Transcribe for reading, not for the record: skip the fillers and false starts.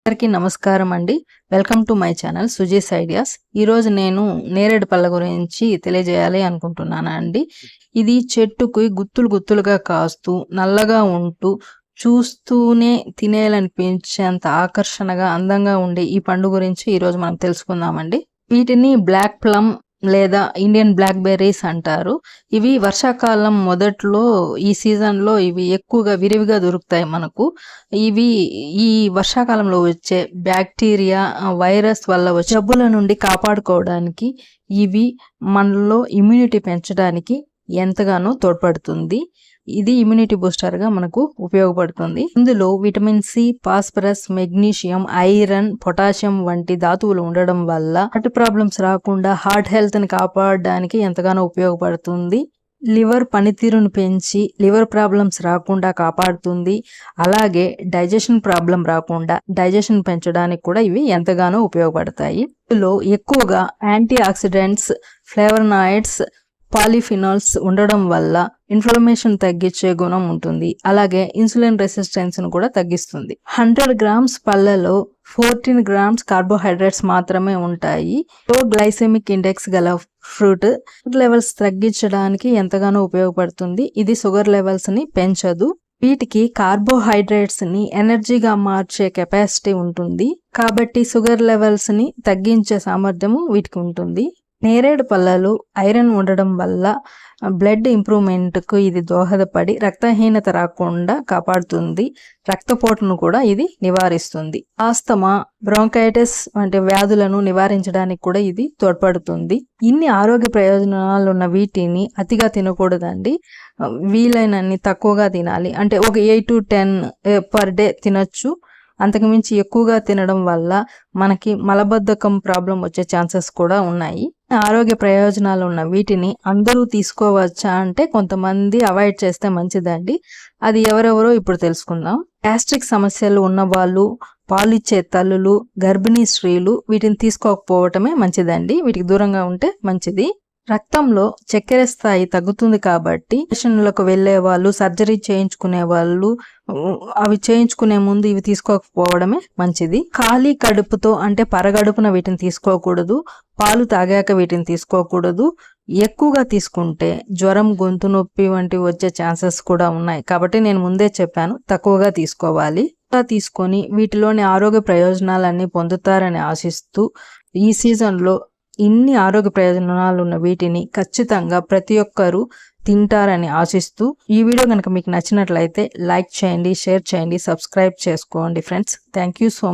అందరికీ నమస్కారం అండి. Welcome to my channel Suji's ideas. ఈరోజు నేను నేరేడు పళ్ళ గురించి తెలియజేయాలి అనుకుంటున్నాను అండి. ఇది చెట్టుకి గుత్తులు గుత్తులుగా కాస్తూ నల్లగా ఉంటూ చూస్తూనే తినేయాలనిపించేంత ఆకర్షణగా అందంగా ఉండే ఈ పండు గురించి ఈరోజు మనం తెలుసుకుందామండి. వీటిని బ్లాక్ ప్లమ్ లేదా ఇండియన్ బ్లాక్ బెర్రీస్ అంటారు. ఇవి వర్షాకాలం మొదట్లో ఈ సీజన్లో ఇవి ఎక్కువగా విరివిగా దొరుకుతాయి మనకు. ఇవి ఈ వర్షాకాలంలో వచ్చే బ్యాక్టీరియా వైరస్ వల్ల వచ్చే జబ్బుల నుండి కాపాడుకోవడానికి ఇవి మనలో ఇమ్యూనిటీ పెంచడానికి ఎంతగానో తోడ్పడుతుంది. ఇది ఇమ్యూనిటీ బూస్టర్గా మనకు ఉపయోగపడుతుంది. ఇందులో vitamin C, phosphorus, magnesium, iron, potassium వంటి ధాతువులు ఉండడం వల్ల హార్ట్ ప్రాబ్లమ్స్ రాకుండా హార్ట్ హెల్త్ని కాపాడడానికి ఎంతగానో ఉపయోగపడుతుంది. లివర్ పనితీరును పెంచి లివర్ ప్రాబ్లమ్స్ రాకుండా కాపాడుతుంది. అలాగే డైజెషన్ ప్రాబ్లం రాకుండా డైజెషన్ పెంచడానికి కూడా ఇవి ఎంతగానో ఉపయోగపడతాయి. ఇందులో ఎక్కువగా యాంటీ ఆక్సిడెంట్స్, ఫ్లేవనాయిడ్స్, పాలిఫినాల్స్ ఉండడం వల్ల ఇన్ఫ్లమేషన్ తగ్గించే గుణం ఉంటుంది. అలాగే ఇన్సులిన్ రెసిస్టెన్స్ ను కూడా తగ్గిస్తుంది. 100 గ్రామ్స్ పళ్ళలో 14 గ్రామ్స్ కార్బోహైడ్రేట్స్ మాత్రమే ఉంటాయి. లో గ్లైసెమిక్ ఇండెక్స్ గల ఫ్రూట్ లెవెల్స్ తగ్గించడానికి ఎంతగానో ఉపయోగపడుతుంది. ఇది షుగర్ లెవెల్స్ ని పెంచదు. వీటికి కార్బోహైడ్రేట్స్ ని ఎనర్జీగా మార్చే కెపాసిటీ ఉంటుంది. కాబట్టి షుగర్ లెవెల్స్ ని తగ్గించే సామర్థ్యము వీటికి ఉంటుంది. నేరేడు పళ్ళలో ఐరన్ ఉండడం వల్ల బ్లడ్ ఇంప్రూవ్మెంట్కు ఇది దోహదపడి రక్తహీనత రాకుండా కాపాడుతుంది. రక్తపోటును కూడా ఇది నివారిస్తుంది. ఆస్తమా, బ్రోంకైటిస్ వంటి వ్యాధులను నివారించడానికి కూడా ఇది తోడ్పడుతుంది. ఇన్ని ఆరోగ్య ప్రయోజనాలు ఉన్న వీటిని అతిగా తినకూడదండి. వీలైనన్ని తక్కువగా తినాలి. అంటే ఒక 8 to 10 పర్ డే తినొచ్చు. అంతకుమించి ఎక్కువగా తినడం వల్ల మనకి మలబద్ధకం ప్రాబ్లం వచ్చే ఛాన్సెస్ కూడా ఉన్నాయి. ఆరోగ్య ప్రయోజనాలు ఉన్న వీటిని అందరూ తీసుకోవచ్చా అంటే కొంతమంది అవాయిడ్ చేస్తే మంచిదండి. అది ఎవరెవరో ఇప్పుడు తెలుసుకుందాం. గ్యాస్ట్రిక్ సమస్యలు ఉన్న వాళ్ళు, పాలిచ్చే తల్లులు, గర్భిణీ స్త్రీలు వీటిని తీసుకోకపోవటమే మంచిదండి. వీటికి దూరంగా ఉంటే మంచిది. రక్తంలో చక్కెర స్థాయి తగ్గుతుంది కాబట్టి ఆపరేషన్లకు వెళ్లే వాళ్ళు, సర్జరీ చేయించుకునే వాళ్ళు అవి చేయించుకునే ముందు ఇవి తీసుకోకపోవడమే మంచిది. ఖాళీ కడుపుతో అంటే పరగడుపున వీటిని తీసుకోకూడదు. పాలు తాగాక వీటిని తీసుకోకూడదు. ఎక్కువగా తీసుకుంటే జ్వరం, గొంతు నొప్పి వంటివి వచ్చే ఛాన్సెస్ కూడా ఉన్నాయి. కాబట్టి నేను ముందే చెప్పాను, తక్కువగా తీసుకోవాలి. తీసుకొని వీటిలోని ఆరోగ్య ప్రయోజనాలన్నీ పొందుతారని ఆశిస్తూ ఈ సీజన్లో ఇన్ని ఆరోగ్య ప్రయోజనాలు ఉన్న వీటిని ఖచ్చితంగా ప్రతి ఒక్కరూ తింటారని ఆశిస్తూ ఈ వీడియో కనుక మీకు నచ్చినట్లయితే లైక్ చేయండి, షేర్ చేయండి, సబ్స్క్రైబ్ చేసుకోండి friends. Thank you so much.